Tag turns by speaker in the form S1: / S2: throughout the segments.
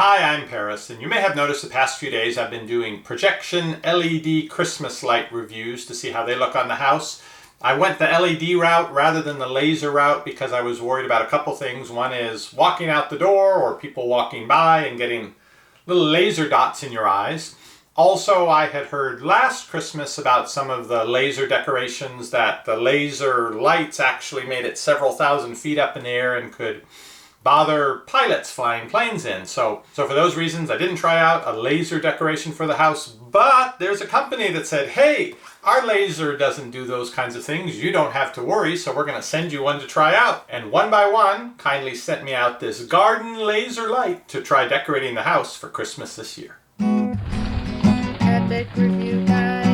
S1: Hi, I'm Paris, and you may have noticed the past few days I've been doing projection LED Christmas light reviews to see how they look on the house. I went the LED route rather than the laser route because I was worried about a couple things. One is walking out the door or people walking by and getting little laser dots in your eyes. Also, I had heard last Christmas about some of the laser decorations that the laser lights actually made it several thousand feet up in the air and could bother pilots flying planes in. So for those reasons, I didn't try out a laser decoration for the house, but there's a company that said, hey, our laser doesn't do those kinds of things. You don't have to worry, so we're going to send you one to try out. And one by one, kindly sent me out this garden laser light to try decorating the house for Christmas this year.
S2: Epic Review Guys.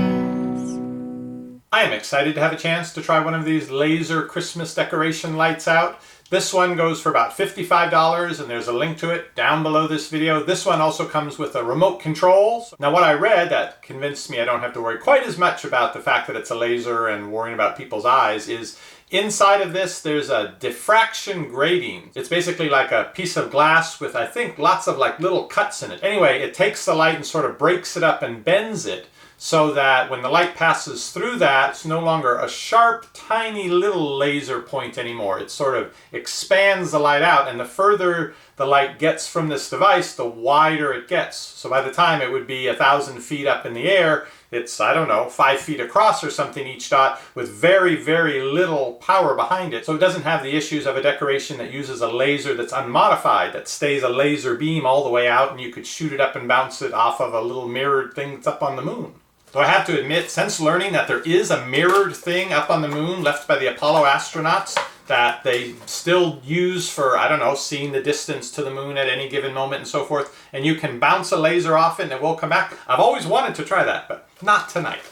S1: I am excited to have a chance to try one of these laser Christmas decoration lights out. This one goes for about $55, and there's a link to it down below this video. This one also comes with a remote control. Now, what I read that convinced me I don't have to worry quite as much about the fact that it's a laser and worrying about people's eyes is inside of this, there's a diffraction grating. It's basically like a piece of glass with, I think, lots of like little cuts in it. Anyway, it takes the light and sort of breaks it up and bends it so that when the light passes through that, it's no longer a sharp, tiny little laser point anymore. It sort of expands the light out, and the further the light gets from this device, the wider it gets. So by the time it would be 1,000 feet up in the air, it's, I don't know, 5 feet across or something each dot with very, very little power behind it. So it doesn't have the issues of a decoration that uses a laser that's unmodified, that stays a laser beam all the way out, and you could shoot it up and bounce it off of a little mirrored thing that's up on the moon. So I have to admit, since learning that there is a mirrored thing up on the moon left by the Apollo astronauts that they still use for, I don't know, seeing the distance to the moon at any given moment and so forth, and you can bounce a laser off it and it will come back. I've always wanted to try that, but not tonight.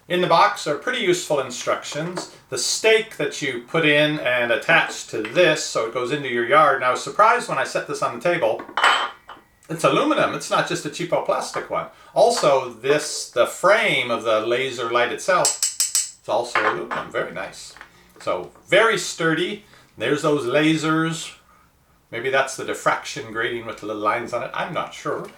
S1: In the box are pretty useful instructions. The stake that you put in and attach to this so it goes into your yard. And I was surprised when I set this on the table. It's aluminum. It's not just a cheapo plastic one. Also, the frame of the laser light itself is also aluminum. Very nice. So, very sturdy. There's those lasers. Maybe that's the diffraction grating with the little lines on it. I'm not sure.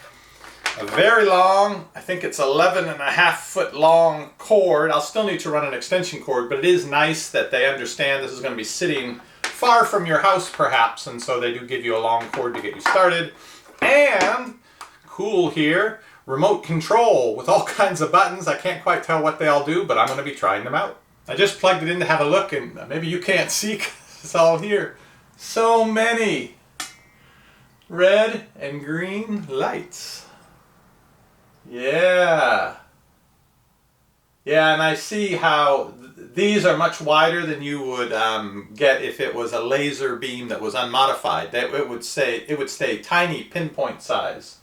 S1: A very long, I think it's 11.5-foot long cord. I'll still need to run an extension cord, but it is nice that they understand this is going to be sitting far from your house, perhaps, and so they do give you a long cord to get you started. And, cool here, remote control with all kinds of buttons. I can't quite tell what they all do, but I'm going to be trying them out. I just plugged it in to have a look, and maybe you can't see because it's all here. So many red and green lights. Yeah. Yeah, and I see how these are much wider than you would get if it was a laser beam that was unmodified. It would stay tiny pinpoint size.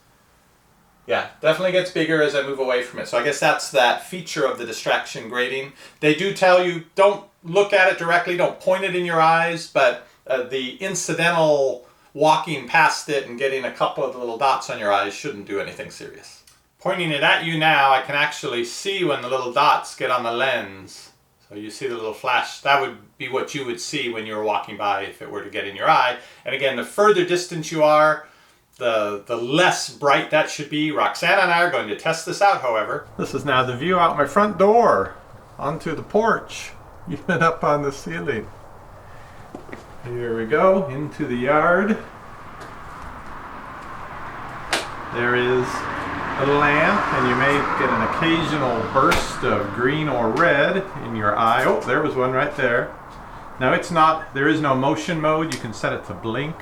S1: Yeah, definitely gets bigger as I move away from it. So I guess that's that feature of the distraction grating. They do tell you don't look at it directly, don't point it in your eyes, but the incidental walking past it and getting a couple of the little dots on your eyes shouldn't do anything serious. Pointing it at you now, I can actually see when the little dots get on the lens. So you see the little flash. That would be what you would see when you were walking by if it were to get in your eye. And again, the further distance you are, the less bright that should be. Roxanne and I are going to test this out, however. This is now the view out my front door onto the porch, even up on the ceiling. Here we go, into the yard. There is a lamp, and you may get an occasional burst of green or red in your eye. Oh, there was one right there. Now there is no motion mode. You can set it to blink,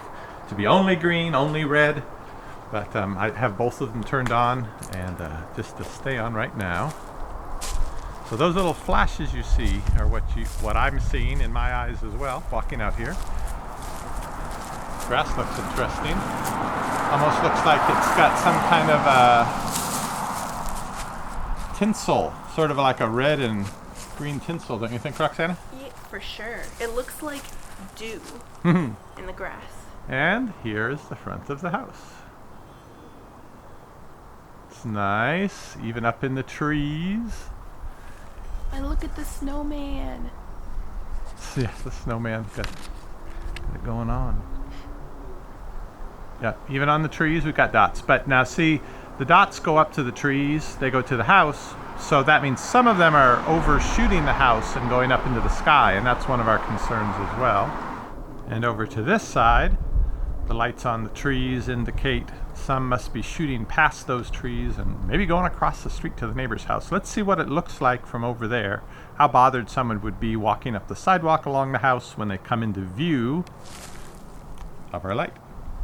S1: to be only green, only red, but I have both of them turned on and just to stay on right now. So those little flashes you see are what I'm seeing in my eyes as well, walking out here. Grass looks interesting. Almost looks like it's got some kind of a tinsel, sort of like a red and green tinsel, don't you think, Roxana?
S2: Yeah, for sure. It looks like dew in the grass.
S1: And here's the front of the house. It's nice, even up in the trees.
S2: And look at the snowman.
S1: Yeah, the snowman's got it going on. Yeah, even on the trees we've got dots. But now see, the dots go up to the trees, they go to the house, so that means some of them are overshooting the house and going up into the sky, and that's one of our concerns as well. And over to this side, the lights on the trees indicate some must be shooting past those trees and maybe going across the street to the neighbor's house. Let's see what it looks like from over there, how bothered someone would be walking up the sidewalk along the house when they come into view of our light.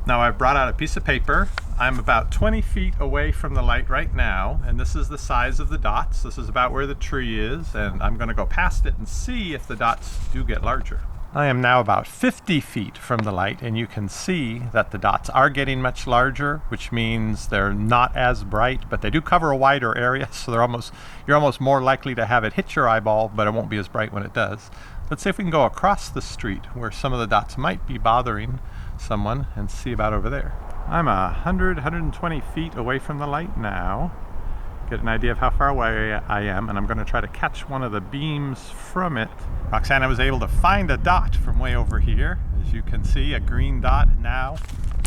S1: Now I've brought out a piece of paper. I'm about 20 feet away from the light right now, and this is the size of the dots. This is about where the tree is, and I'm going to go past it and see if the dots do get larger. I am now about 50 feet from the light, and you can see that the dots are getting much larger, which means they're not as bright, but they do cover a wider area, so you're almost more likely to have it hit your eyeball, but it won't be as bright when it does. Let's see if we can go across the street where some of the dots might be bothering someone and see about over there. I'm 120 feet away from the light now. Get an idea of how far away I am, and I'm going to try to catch one of the beams from it. Roxana was able to find a dot from way over here. As you can see, a green dot now,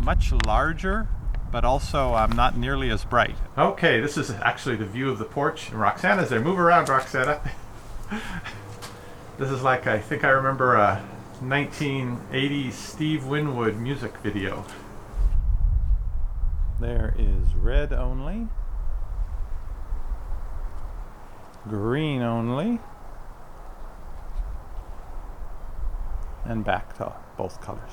S1: much larger, but also not nearly as bright. Okay, this is actually the view of the porch. And Roxana's there. Move around, Roxana. This is like, I think I remember a 1980s Steve Winwood music video. There is red only, green only, and back to both colors.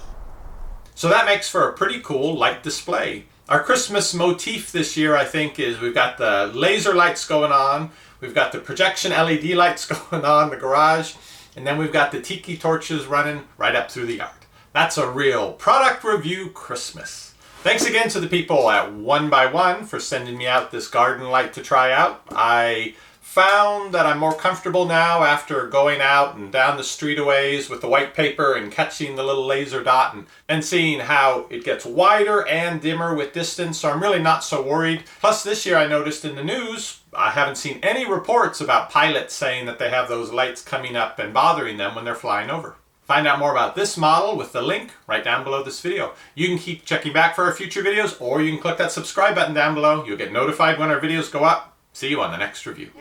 S1: So that makes for a pretty cool light display. Our Christmas motif this year, I think, is we've got the laser lights going on, we've got the projection LED lights going on in the garage, and then we've got the tiki torches running right up through the yard. That's a real product review Christmas. Thanks again to the people at 1x1 for sending me out this garden light to try out. I found that I'm more comfortable now after going out and down the street a ways with the white paper and catching the little laser dot and seeing how it gets wider and dimmer with distance, so I'm really not so worried. Plus this year I noticed in the news, I haven't seen any reports about pilots saying that they have those lights coming up and bothering them when they're flying over. Find out more about this model with the link right down below this video. You can keep checking back for our future videos, or you can click that subscribe button down below. You'll get notified when our videos go up. See you on the next review.